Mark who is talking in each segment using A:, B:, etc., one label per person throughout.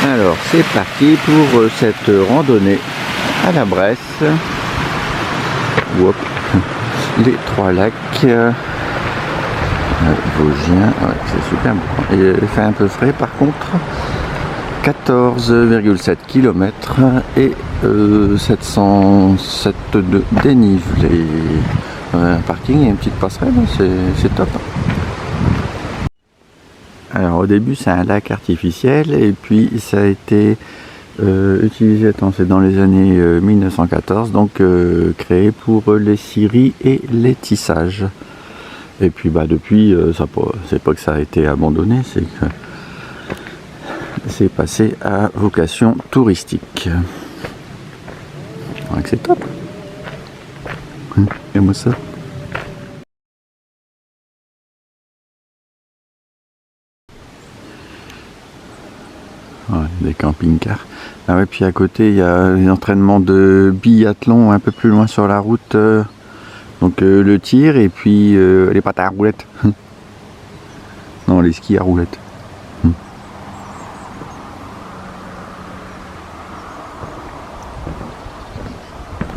A: Alors c'est parti pour cette randonnée à la Bresse. Hop. Les trois lacs vosgiens, ouais, c'est super bon. Il fait un peu frais par contre. 14,7 km et 707 de dénivelé. Un parking et une petite passerelle, c'est top. Alors au début c'est un lac artificiel et puis ça a été utilisé, c'est dans les années 1914, donc créé pour les scieries et les tissages. Et puis depuis, c'est pas que ça a été abandonné, c'est que c'est passé à vocation touristique. Donc c'est top. Et moi ça. Ouais, des camping-cars. Ah ouais, puis à côté il y a l'entraînement de biathlon un peu plus loin sur la route. Donc le tir et puis les pattes à roulettes. Non, les skis à roulettes.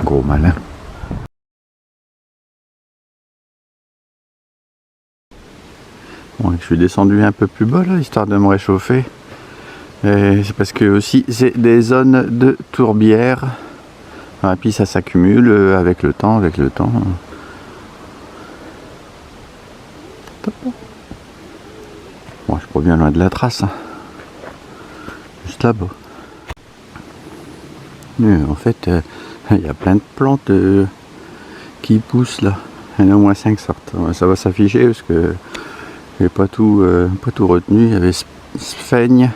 A: Gros malin. Bon, je suis descendu un peu plus bas là, histoire de me réchauffer. C'est parce que aussi c'est des zones de tourbière. Et puis ça s'accumule avec le temps, Bon, je suis pas bien loin de la trace. Hein. Juste là-bas. En fait, il y a plein de plantes qui poussent là. Il y en a au moins 5 sortes. Ça va s'afficher parce que j'ai pas tout retenu. Il y avait sphaigne,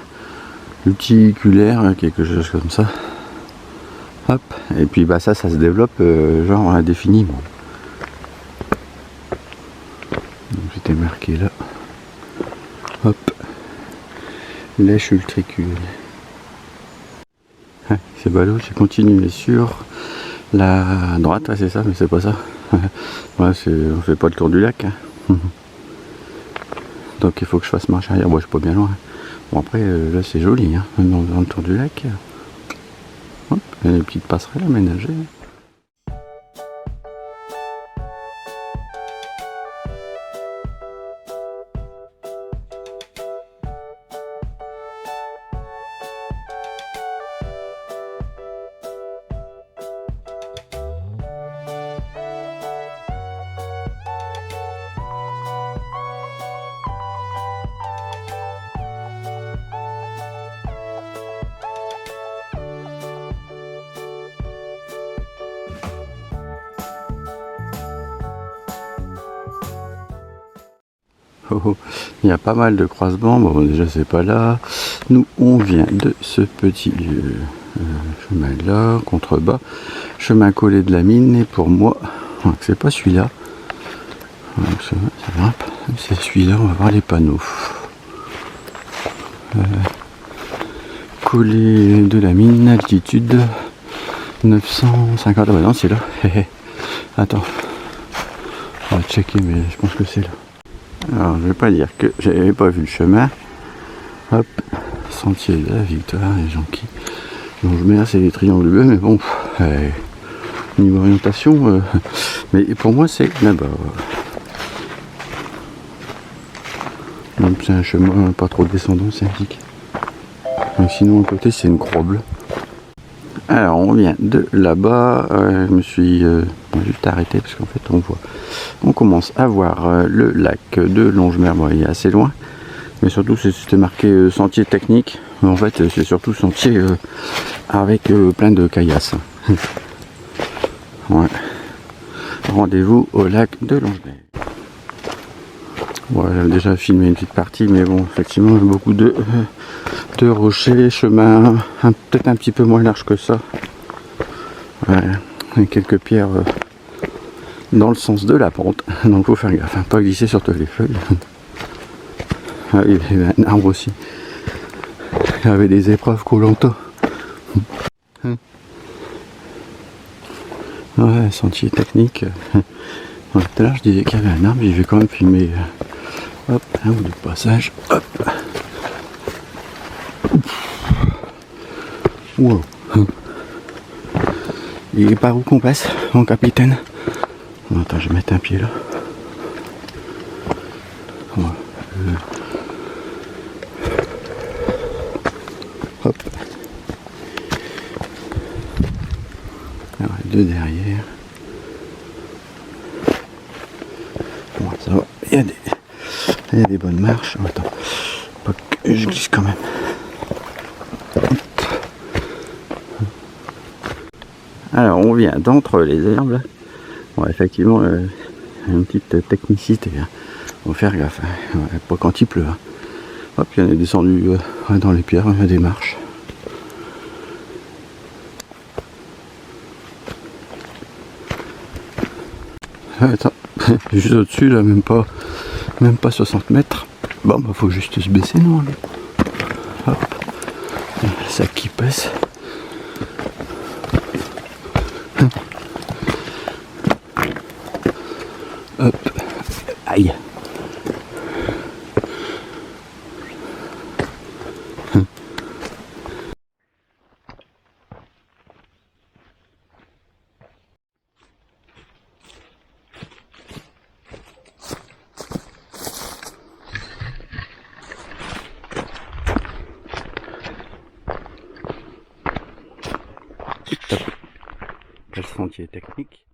A: uticulaire, quelque chose comme ça. Hop. Et puis ça se développe genre indéfiniment. Donc j'étais marqué là. Hop. Lèche ultricule. C'est ballot, j'ai continué sur la droite, c'est ça, mais c'est pas ça. Ouais, on fait pas le tour du lac. Hein. Donc il faut que je fasse marche arrière. Moi je suis pas bien loin. Bon après là c'est joli, hein, dans le tour du lac. Hop, il y a des petites passerelles aménagées. Il y a pas mal de croisements. Bon déjà c'est pas là. Nous on vient de ce petit chemin là, contrebas, chemin collé de la mine, et pour moi c'est pas celui-là. C'est celui-là, on va voir les panneaux. Collé de la mine, altitude 950. Ah bah non c'est là. Attends. On va checker, mais je pense que c'est là. Alors je vais pas dire que j'avais pas vu le chemin. Hop, sentier de la victoire, les gens qui. Donc je mets là c'est les triangles bleus, mais bon, niveau orientation, mais pour moi c'est là-bas. Donc c'est un chemin pas trop descendant, c'est indiqué. Donc sinon à côté c'est une croix bleue. Alors on vient de là-bas, je me suis juste arrêté parce qu'en fait on commence à voir le lac de Longemer. Bon, il est assez loin, mais surtout c'était marqué sentier technique. En fait c'est surtout sentier avec plein de caillasses. Ouais. Rendez-vous au lac de Longemer. Bon, j'ai déjà filmé une petite partie, mais bon, effectivement beaucoup de rochers, chemin peut-être un petit peu moins large que ça. Ouais, et quelques pierres dans le sens de la pente, donc faut faire gaffe, hein, pas glisser sur toutes les feuilles. Ah, il y avait un arbre aussi. Il y avait des épreuves Koh-Lanta. Ouais, sentier technique. Ouais, tout à l'heure je disais qu'il y avait un arbre, j'y vais quand même filmer hop, un ou deux passages. Hop. Wow. Et par où qu'on passe, mon capitaine? Attends, je vais mettre un pied là. Ouais. Hop. Alors, deux derrière. Bon, ça va. Il y a des bonnes marches. Attends. Pas que je glisse quand même. Alors, on vient d'entre les herbes. Bon, effectivement, une petite technicité. Hein. Faut faire gaffe. Hein. Ouais, pas quand il pleut. Hein. Hop, il y en a descendu dans les pierres, il y a des marches. Attends, juste au-dessus, là, même pas 60 mètres. Bon, bah, faut juste se baisser, non? Hop, le sac qui passe. Hop, aïe. Quel sentier technique.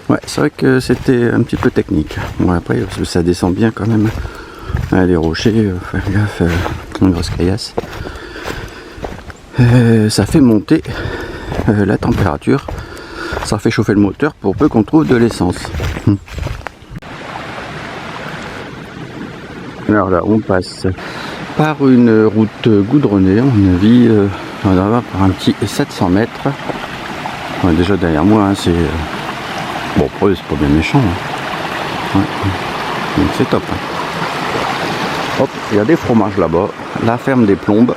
A: Ouais, c'est vrai que c'était un petit peu technique. Bon, après, ça descend bien quand même. Les rochers, faire gaffe, une grosse caillasse. Ça fait monter la température. Ça fait chauffer le moteur pour peu qu'on trouve de l'essence. Alors là, on passe par une route goudronnée, à mon avis, on va par un petit 700 mètres. Ouais, déjà derrière moi, hein, c'est... bon, après, c'est pas bien méchant. Hein. Ouais. Donc c'est top. Hein. Hop, il y a des fromages là-bas. La ferme des Plombes.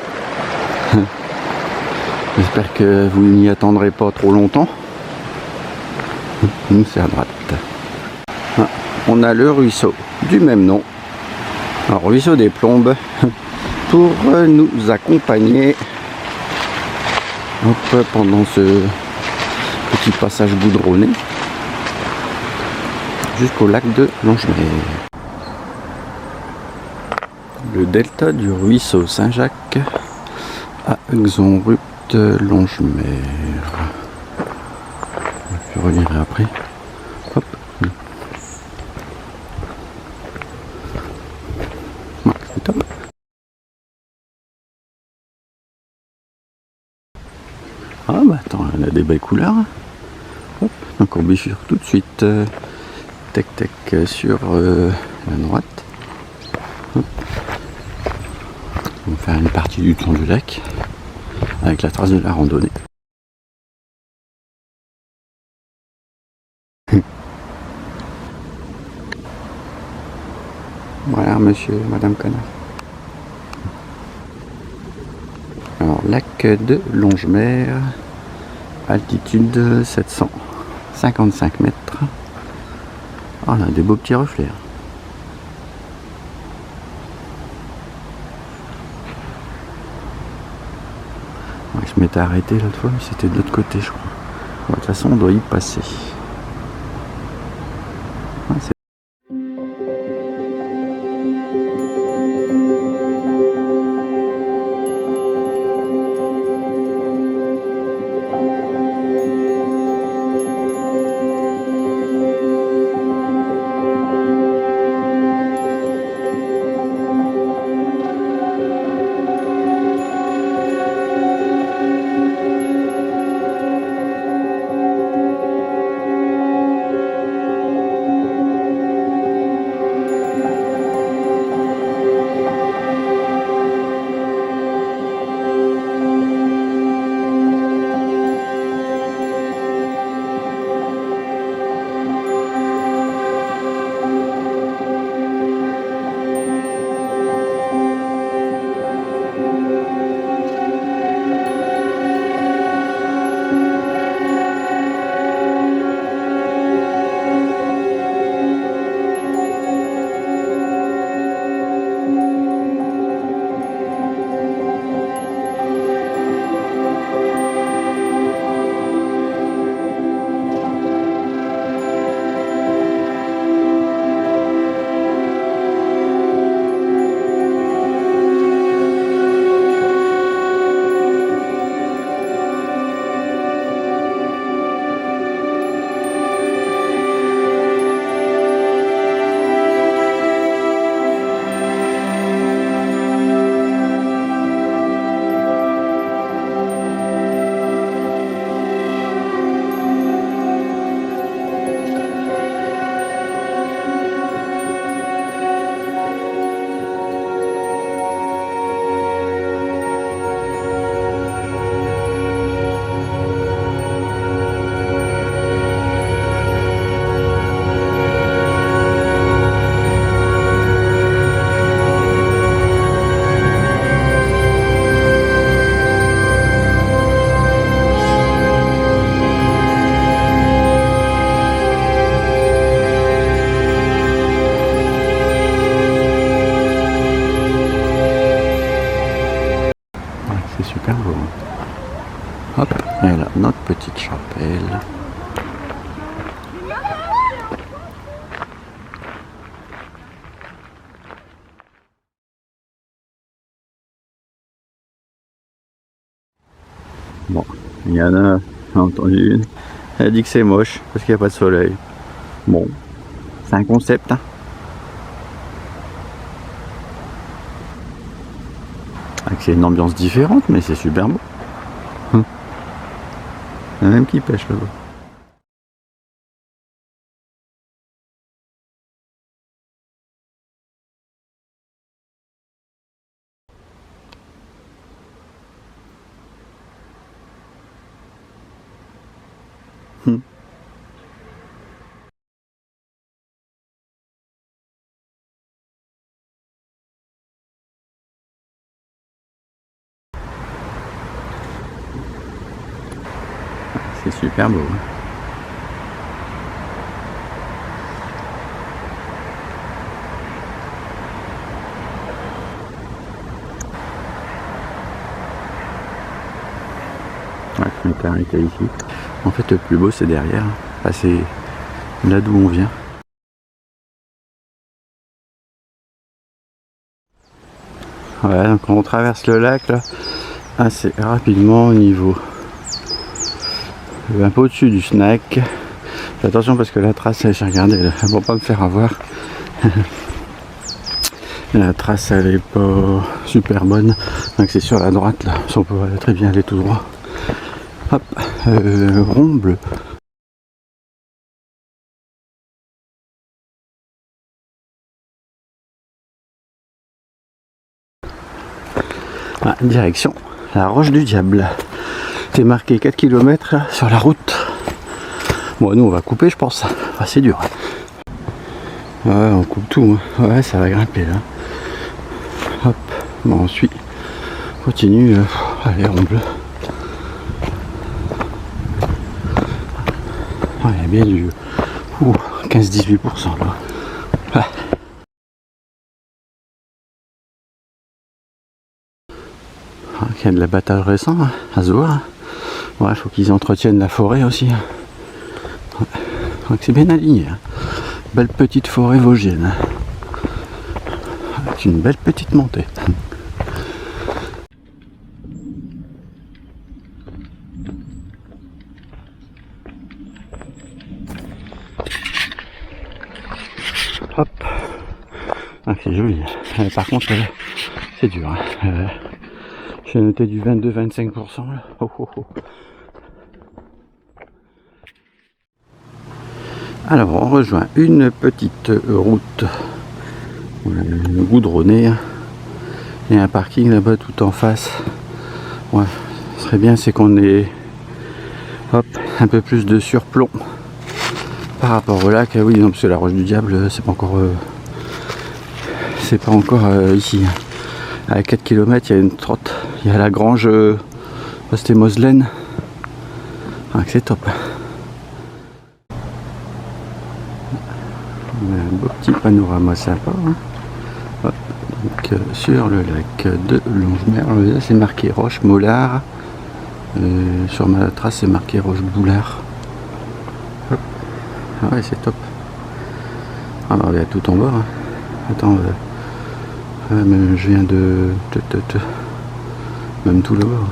A: J'espère que vous n'y attendrez pas trop longtemps. Nous, c'est à droite. Ah, on a le ruisseau du même nom. Alors, ruisseau des Plombes. Pour nous accompagner hop, pendant ce petit passage goudronné jusqu'au lac de Longemer. Le delta du ruisseau Saint-Jacques à Exonrupt Longemer. Je relirai après. Hop. Ouais, c'est top. Ah bah attends, elle a des belles couleurs. Hop. Donc on bifurque tout de suite. Tac tac sur la droite. Hop. On va faire une partie du tour du lac avec la trace de la randonnée. Voilà monsieur, madame Connard. Alors lac de Longemer, altitude 755 mètres. Oh, on a des beaux petits reflets. Ouais, je m'étais arrêté l'autre fois, mais c'était de l'autre côté, je crois. Bon, de toute façon, on doit y passer. Ouais, C'est super beau. Hop, et là, notre petite chapelle. Bon, il y en a, j'ai entendu une. Elle dit que c'est moche parce qu'il n'y a pas de soleil. Bon, c'est un concept. Hein. C'est une ambiance différente, mais c'est super beau. Il y en a même qui pêche là-bas. C'est super beau. Hein. Ouais, je m'étais arrêté ici. En fait, le plus beau, c'est derrière. Enfin, c'est là d'où on vient. Ouais, donc on traverse le lac là assez rapidement au niveau un peu au-dessus du snack. Fais attention parce que la trace, j'ai regardé, elle va pas me faire avoir. La trace elle est pas super bonne, donc c'est sur la droite là, on peut très bien aller tout droit. Hop, rond bleu. Ah, direction la Roche du Diable. C'est marqué 4 km là, sur la route. Bon, nous on va couper, je pense. Ah, c'est dur. Ouais, on coupe tout. Hein. Ouais, ça va grimper là. Hop, bon, on suit. Continue. Allez, rond bleu. Ah, il y a bien du 15-18% là. Ah. Il y a de l'abattage récent hein, à se voir. Ouais, faut qu'ils entretiennent la forêt aussi. Ouais. Donc c'est bien aligné. Hein. Belle petite forêt vosgienne. Avec une belle petite montée. Hop. Ah, c'est joli. Par contre, c'est dur. Hein. J'ai noté du 22-25%. Oh, oh, oh. Alors, on rejoint une petite route goudronnée. Il y a un parking là-bas tout en face. Ouais, ce serait bien, c'est qu'on ait hop, un peu plus de surplomb par rapport au lac. Ah oui, non, parce que la Roche du Diable, c'est pas encore ici. À 4 km, il y a une trotte. Il y a la grange c'était Moselaine. Ah, c'est top. On a un beau petit panorama sympa. Hein. Hop, donc, sur le lac de Longemer, là c'est marqué Roche Mollard. Sur ma trace c'est marqué Roche Boulard. Hop. Ah ouais, c'est top. Ah bah, il y a tout en bas. Hein. Attends, même je viens de même tout là-bas.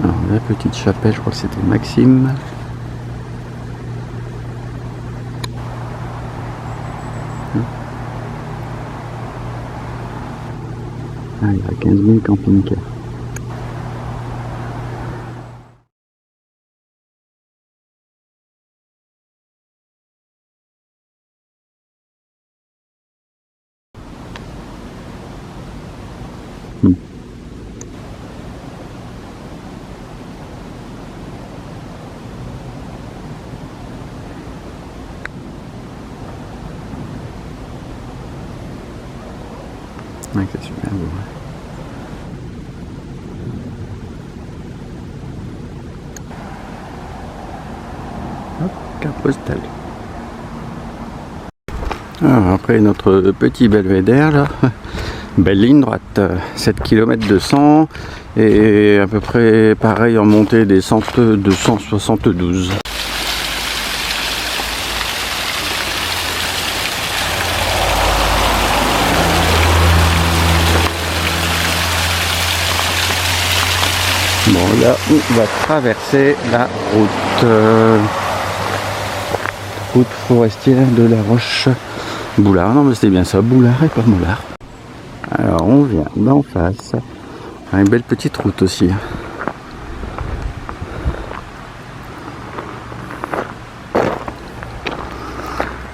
A: Alors la petite chapelle, je crois que c'était Maxime. Ah, il y a 15 000 camping-cars. Ouais, c'est super beau. Hop, carte postale. Alors, après notre petit belvédère là, belle ligne droite, 7 km 200 et à peu près pareil en montée descente 272. Bon, là on va traverser la route forestière de la Roche Boulard. Non mais c'était bien ça, Boulard et pas Moulard. Alors on vient d'en face. Une belle petite route aussi.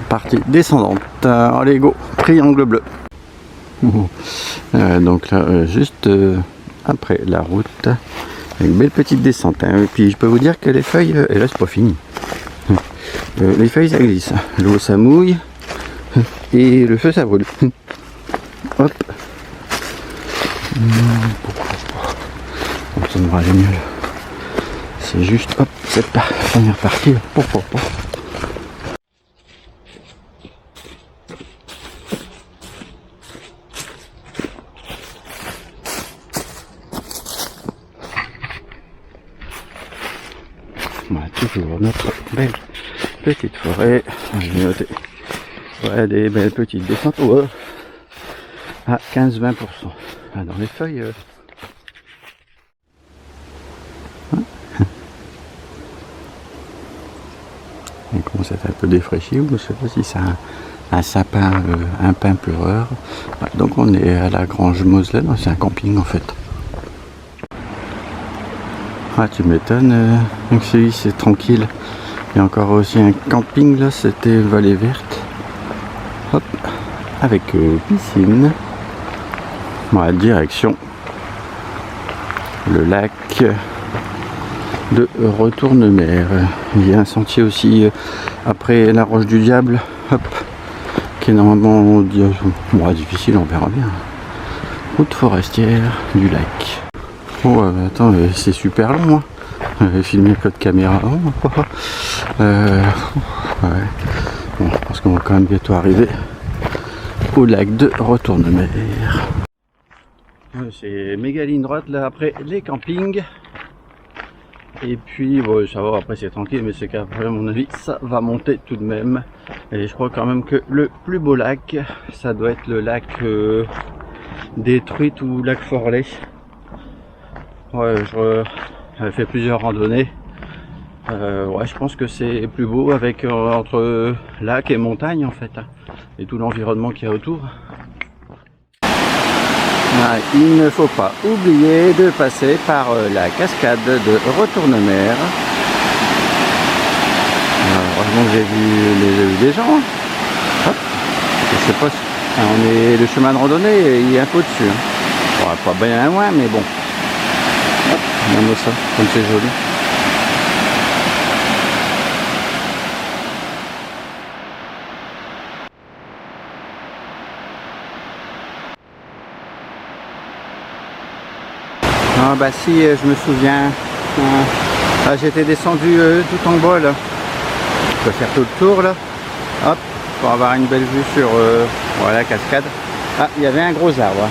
A: Partie descendante. Allez go, triangle bleu. Donc là, juste après la route, une belle petite descente. Et puis je peux vous dire que les feuilles, et là c'est pas fini. Les feuilles ça glisse, l'eau ça mouille et le feu ça brûle. Hop. Ça devrait aller mieux. C'est juste hop, cette première partie. Voilà, toujours notre belle petite forêt. Je vais noter. Ouais, des belles petites descentes à 15-20%. Ah, dans les feuilles. Il commence à être un peu défraîchi, ou je ne sais pas si c'est un sapin, un pin pleureur. Ouais, donc on est à la Grange Moselaine, c'est un camping en fait. Ah tu m'étonnes, donc c'est tranquille. Il y a encore aussi un camping là, c'était Vallée Verte. Hop, avec piscine. Voilà, direction le lac de Retourne-Mer. Il y a un sentier aussi après la Roche du Diable, hop, qui est normalement difficile, on verra bien. Route forestière du lac. Oh attends, c'est super long, hein. J'avais filmé peu de caméra. Ouais. Bon, je pense qu'on va quand même bientôt arriver au lac de Retourne-Mer. C'est méga ligne droite là après les campings. Et puis bon, ça va, après c'est tranquille, mais c'est qu'après à mon avis ça va monter tout de même. Et je crois quand même que le plus beau lac, ça doit être le lac des Truites ou lac Forlay. Ouais, j'avais fait plusieurs randonnées. Ouais, je pense que c'est plus beau avec entre lac et montagne en fait, et tout l'environnement qu'il y a autour. Ouais, il ne faut pas oublier de passer par la cascade de Retourne-Mer. Heureusement que j'ai vu des gens. Hop. Je sais pas si on est le chemin de randonnée, il est un peu dessus. Hein. Bon, pas bien loin, mais bon. Hop, regarde ça, comme c'est joli. Ah bah si, je me souviens. Ah, j'étais descendu tout en bas là. Je peux faire tout le tour là. Hop, pour avoir une belle vue sur voilà, la cascade. Ah, il y avait un gros arbre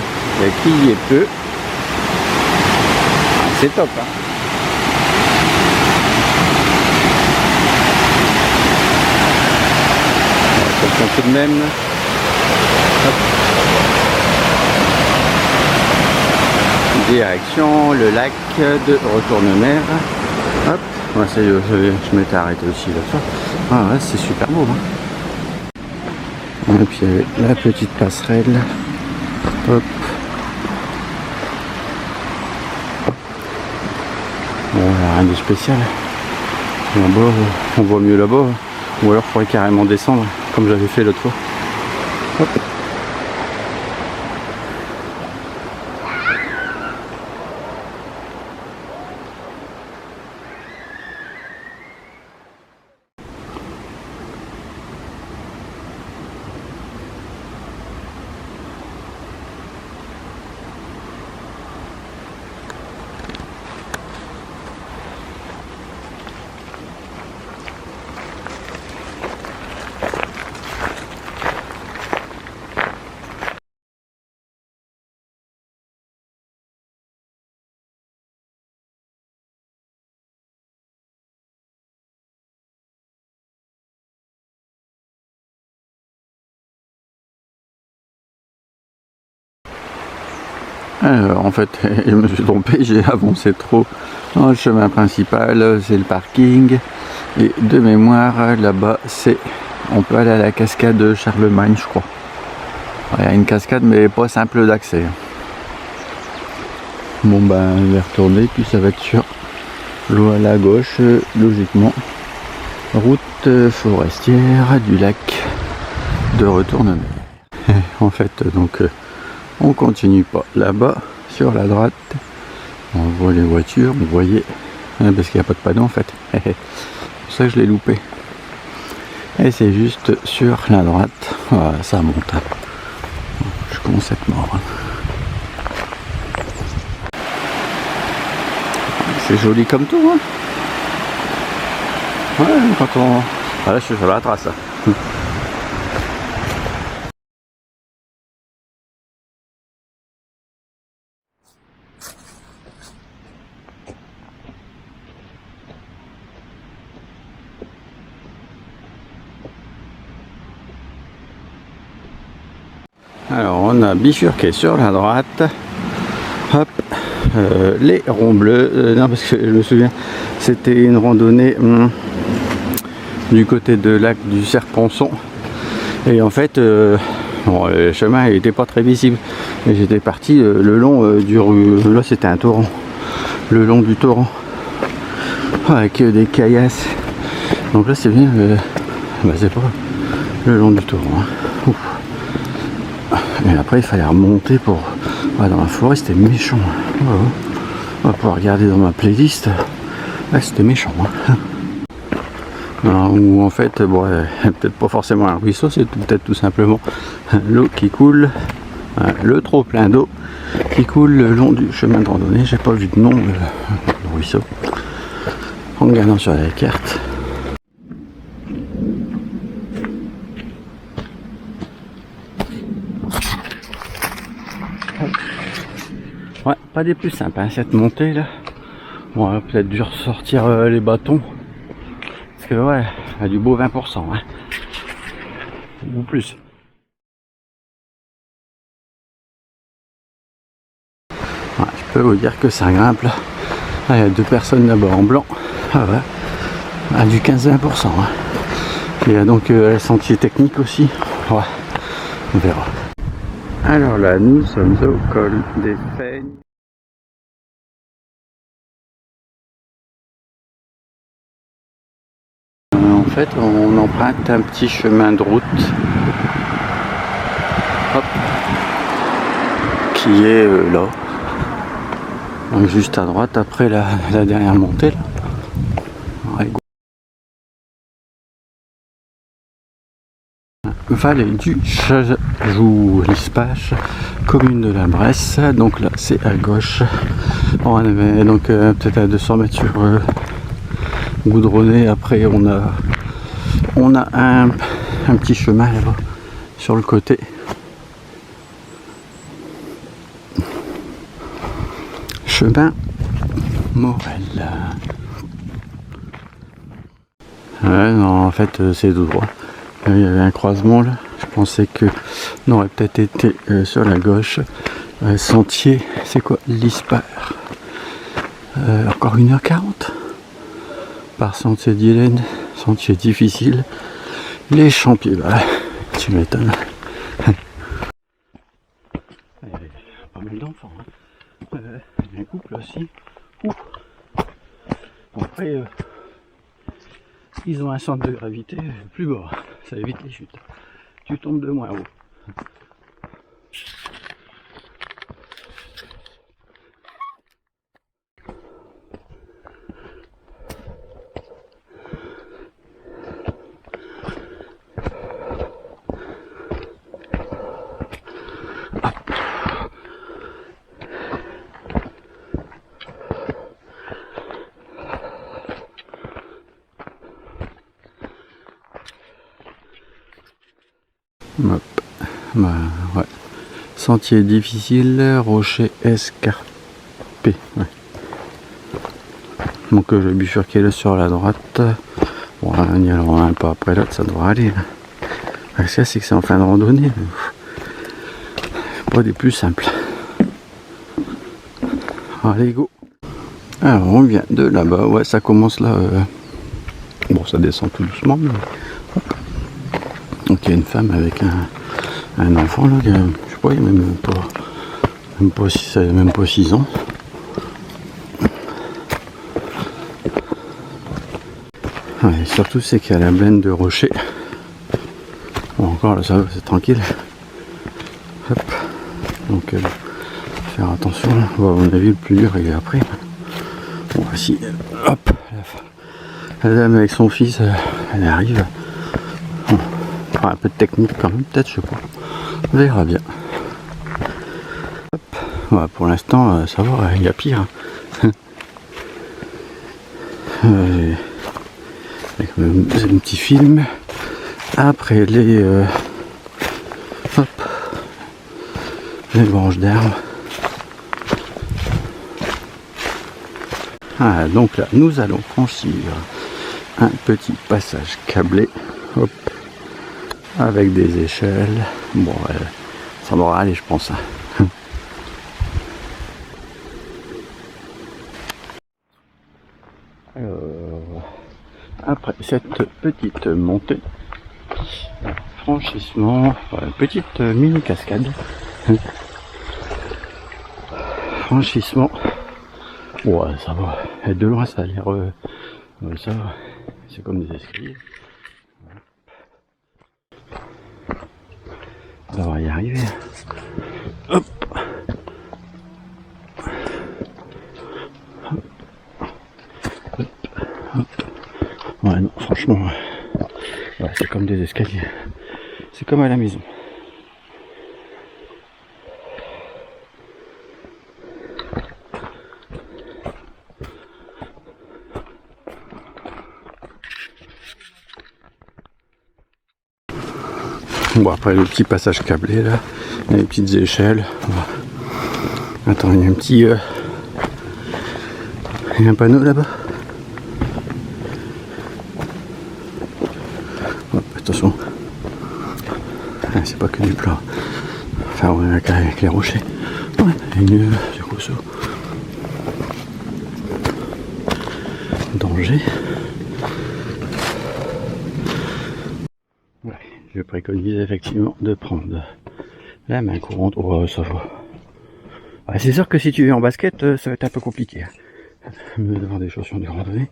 A: qui y est peu. Ah, c'est top. Hein. Attention tout de même. Hop. Direction le lac de Retourne-Mer. Hop, ouais, ça y est, je m'étais arrêté aussi là-dessus. Ah ouais, c'est super beau. Hein. Et puis il y avait la petite passerelle. Hop. Bon, rien de spécial. Là-bas, on voit mieux là-bas. Ou alors il faudrait carrément descendre, comme j'avais fait l'autre fois. Hop. Alors en fait, je me suis trompé, j'ai avancé trop dans le chemin principal, c'est le parking. Et de mémoire, là-bas, on peut aller à la cascade Charlemagne, je crois. Il y a une cascade, mais pas simple d'accès. Bon ben, je vais retourner, puis ça va être sur l'eau à la gauche, logiquement. Route forestière du lac de retournement. En fait, donc, on continue pas là-bas, sur la droite. On voit les voitures, vous voyez, parce qu'il n'y a pas de panneau en fait. C'est pour ça que je l'ai loupé. Et c'est juste sur la droite. Voilà, ça monte. Je commence à être mort. C'est joli comme tout. Hein. Ouais, quand on... Voilà, je suis sur la trace. Là. Alors on a bifurqué sur la droite, hop, les ronds bleus, non parce que je me souviens, c'était une randonnée du côté de lac du Serponçon, et en fait, bon, le chemin n'était pas très visible, et j'étais parti le long là c'était un torrent, le long du torrent, avec des caillasses, donc là c'est bien, bah, c'est pas le long du torrent, hein. Ouf. Et après il fallait remonter pour... Ouais, dans la forêt c'était méchant. Ouais, ouais. On va pouvoir regarder dans ma playlist. Ouais, c'était méchant. Hein. Alors, où en fait, bon, peut-être pas forcément un ruisseau, c'est peut-être tout simplement l'eau qui coule, le trop plein d'eau qui coule le long du chemin de randonnée. J'ai pas vu de nom du ruisseau. En regardant sur la carte. Ouais, pas des plus simples, hein, cette montée là. Bon, on va peut-être dû ressortir les bâtons. Parce que ouais, il y a du beau 20%, hein. Ou plus. Ouais, je peux vous dire que ça grimpe là. Ah, il y a deux personnes là-bas en blanc. Ah ouais. Ah, du 15-20%. Hein. Il y a donc le sentier technique aussi. Ouais, on verra. Alors là, nous sommes au col des Feignes. En fait, on emprunte un petit chemin de route, hop, qui est là, donc juste à droite après la dernière montée. Là. Ouais. Vallée du Chajou, l'Ispache, commune de la Bresse, donc là c'est à gauche. On avait donc peut-être à 200 mètres sur goudronné. Après on a un petit chemin là-bas sur le côté. Chemin Morel. Ouais, non, en fait c'est tout droit. Il y avait un croisement là. Je pensais que on aurait peut-être été sur la gauche. Sentier, c'est quoi? L'Ispare. Encore 1h40 par sentier d'Hyène, sentier difficile. Les champiers, bah, tu m'étonnes. Il y a pas mal d'enfants. Hein. Il y a un couple aussi. Ouf. Bon, après, ils ont un centre de gravité plus bas. Ça évite les chutes. Tu tombes de moins haut. Hop. Bah, ouais. Sentier difficile, rocher escarpé. Ouais. Donc je vais bifurquer là sur la droite. Bon, on y allera un pas après l'autre, ça devrait aller. Là. Ça c'est que c'est en fin de randonnée. Pas des plus simples. Allez, go. Alors, on vient de là-bas. Ouais, ça commence là. Bon, ça descend tout doucement, mais... Donc, il y a une femme avec un enfant, là, je sais pas, il n'y a même pas 6 ans. Ouais, surtout, c'est qu'il y a la plaine de rochers. Bon, encore là, ça va, c'est tranquille. Hop. Donc, faire attention. Bon, à mon avis, le plus dur, il est après. Bon, voici. Hop. La dame avec son fils, elle arrive. Bon. Un peu de technique quand même, peut-être, je sais pas. On verra bien. Hop. Ouais, pour l'instant, ça va, il y a pire. Avec un petit film. Après les branches d'herbe. Ah, donc là, nous allons franchir un petit passage câblé. Hop. Avec des échelles. Bon, ça va aller, je pense. Alors, après cette petite montée, franchissement, petite mini cascade. Franchissement. Ouais, ça va. Et de loin, ça a l'air... ça va. C'est comme des escaliers. On va y arriver. Hop. Hop. Hop. Ouais, non, franchement, ouais, c'est comme des escaliers. C'est comme à la maison. Bon, après le petit passage câblé là, il y a les petites échelles. Attends, il y a un petit... il y a un panneau là-bas. Hop, attention. Ah, c'est pas que du plat. Enfin, ouais, avec les rochers. Ouais, il y a une... du rousseau. Danger. Ouais, je préconise effectivement de prendre la main courante. Oh, ça va. Ouais, c'est sûr que si tu es en basket, ça va être un peu compliqué. Devant des chaussures de randonnée.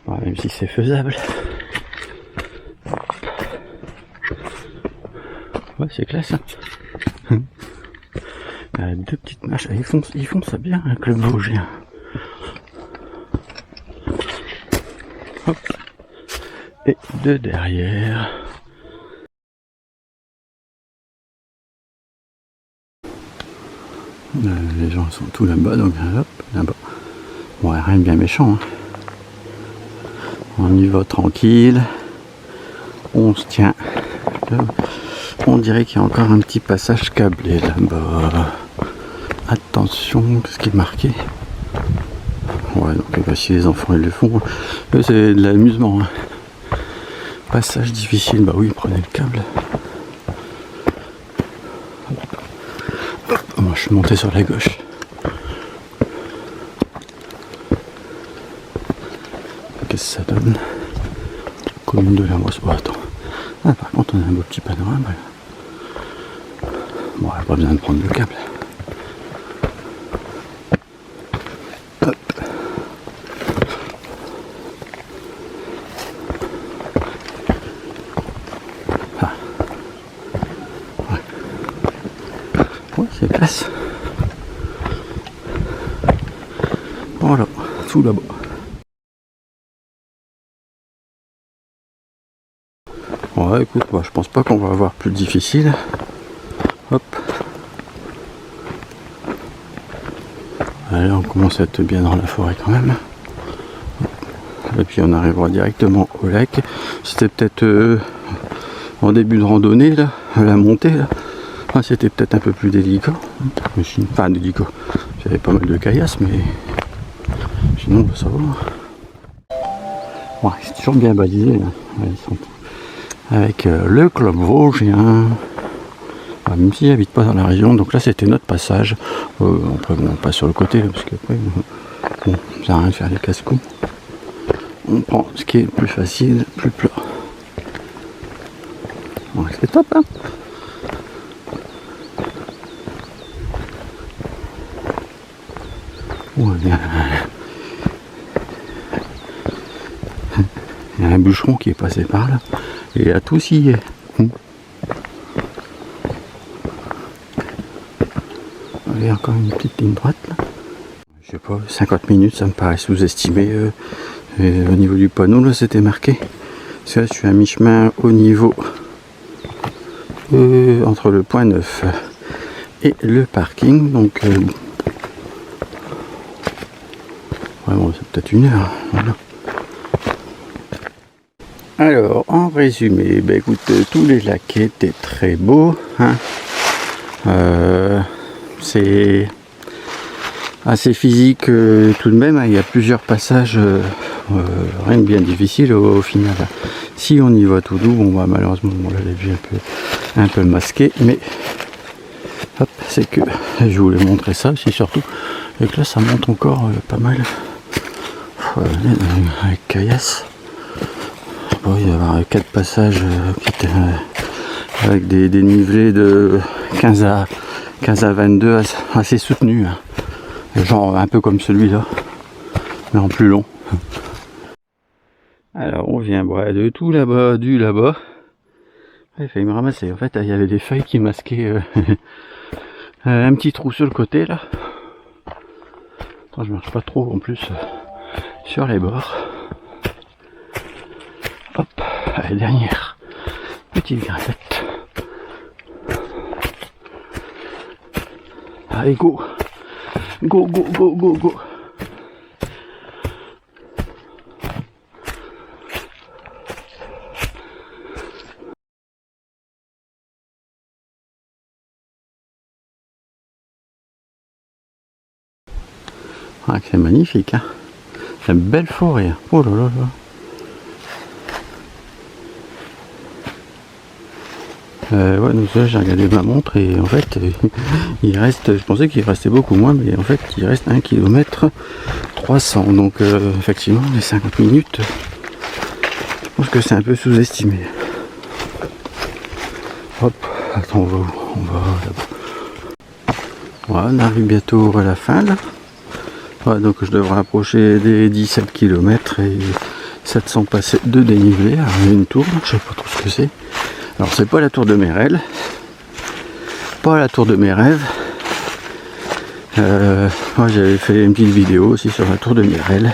A: Ouais, même si c'est faisable. Ouais, c'est classe. Hein. Deux petites marches. Ils font ça bien, un club vosgien. Hop. Et de derrière. Les gens sont tous là-bas, donc hop, là-bas. Bon, rien de bien méchant. Hein. On y va tranquille. On se tient. On dirait qu'il y a encore un petit passage câblé là-bas. Attention, qu'est-ce qui est marqué? Ouais, donc si les enfants ils le font, c'est de l'amusement. Hein. Passage difficile, bah oui, prenez le câble. Hop. Moi je suis monté sur la gauche. Qu'est-ce que ça donne? Commune de la Moisse. Oh, attends. Ah, par contre on a un beau petit panorama là. Bon, il n'y a pas besoin de prendre le câble. Hop. Ah. Ouais. Ouais, c'est classe. Voilà, tout là-bas. Ouais, écoute, bah, je pense pas qu'on va avoir plus difficile. Hop. Là, on commence à être bien dans la forêt quand même. Et puis on arrivera directement au lac. C'était peut-être en début de randonnée, là, à la montée, là. Enfin, c'était peut-être un peu plus délicat. Enfin, délicat. J'avais pas mal de caillasses, mais sinon, ça va. Ouais, c'est toujours bien balisé, là. Ouais, ils sont... Avec le club vosgien. Même si j'habite pas dans la région, donc là c'était notre passage. Après bon, on passe sur le côté là, parce qu'après bon, ça sert à rien de faire les casse-cou. On prend ce qui est le plus facile, plus plat. Ouais, c'est top hein. Ouais, il y a un bûcheron qui est passé par là et à tout scié. Il y a encore une petite ligne droite là. Je sais pas, 50 minutes ça me paraît sous-estimé. Au niveau du panneau là c'était marqué. Parce que là je suis à mi-chemin au niveau entre le point 9 et le parking. Donc bon, c'est peut-être une heure. Voilà. Alors en résumé, bah, écoute, tous les lacs étaient très beaux. Hein. C'est assez physique tout de même, hein. Il y a plusieurs passages, rien de bien difficile au final. Si on y va tout doux, bon bah malheureusement bon, là, la vue un peu masquée, mais hop, c'est que je voulais montrer ça aussi surtout, et que là ça monte encore pas mal avec caillasse. Bon, il va y avoir 4 passages avec des dénivelés de 15 à 22 assez soutenus, hein. Genre un peu comme celui-là, mais en plus long. Alors on vient de tout là-bas, du là-bas. Il a failli me ramasser. En fait, il y avait des feuilles qui masquaient un petit trou sur le côté là. Attends, je marche pas trop en plus sur les bords. Hop, la dernière petite gravette. Allez, go! Go, go, go, go, go! Ah, c'est magnifique, hein. C'est une belle forêt. Oh là là là. Ouais, donc là j'ai regardé ma montre et en fait il reste, je pensais qu'il restait beaucoup moins, mais en fait il reste 1 km 300, donc effectivement les 50 minutes, je pense que c'est un peu sous-estimé. Hop, attends, on va là-bas. Voilà, on arrive bientôt à la fin là. Ouais, donc je devrais approcher des 17 km et 700 passés de dénivelé à une tour, je sais pas trop ce que c'est. Alors c'est pas la tour de Mérel, pas la tour de mes rêves. Moi j'avais fait une petite vidéo aussi sur la tour de Mérel.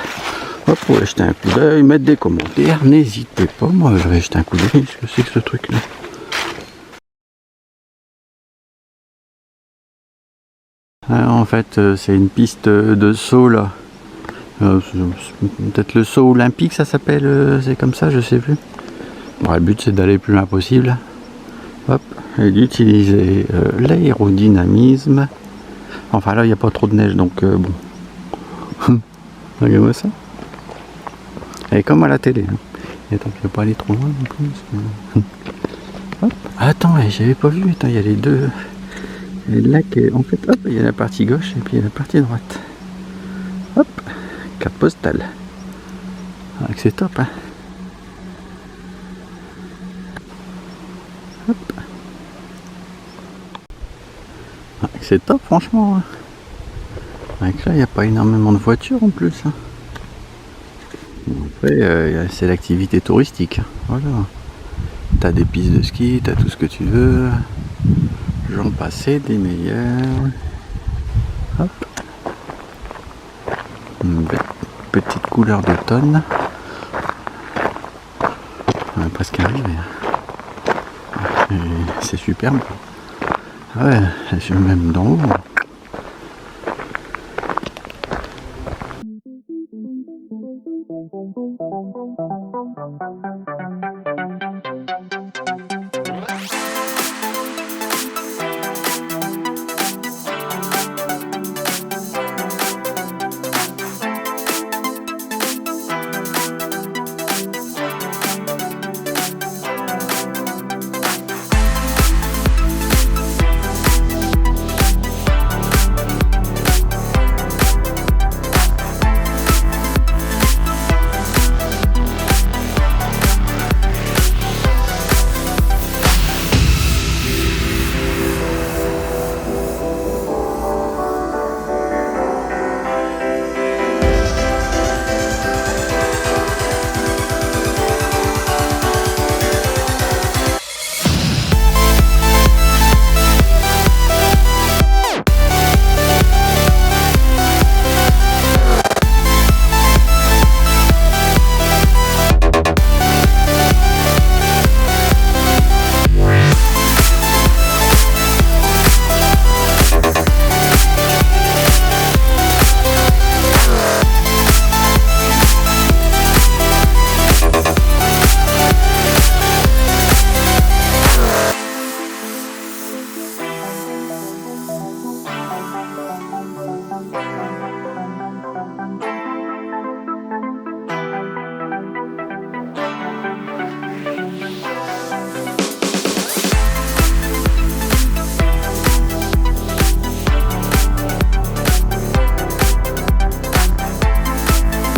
A: Hop, pour aller jeter un coup d'œil, mettre des commentaires, n'hésitez pas, moi je vais jeter un coup d'œil, ce que c'est que ce truc là. Alors, en fait c'est une piste de saut là. Peut-être le saut olympique ça s'appelle, c'est comme ça, je sais plus. Bon, le but c'est d'aller le plus loin possible. Hop, et d'utiliser l'aérodynamisme. Enfin là il n'y a pas trop de neige donc bon. Regardez-moi ça. Elle est comme à la télé. Hein. Et attends, je ne vais pas aller trop loin non plus. Hop. Attends, j'avais pas vu. Attends, il y a les deux. Les lacs. En fait, hop, il y a la partie gauche et puis il y a la partie droite. Hop, carte postale. Ah, c'est top, hein. Hop. Ah, c'est top, franchement. Hein. Avec là, il n'y a pas énormément de voitures en plus. Hein. Après, c'est l'activité touristique. Hein. Voilà. T'as des pistes de ski, t'as tout ce que tu veux. J'en passais des meilleurs. Hop. Une belle petite couleur d'automne. On est presque arrivé. C'est superbe. Ah ouais, je suis même dans l'eau.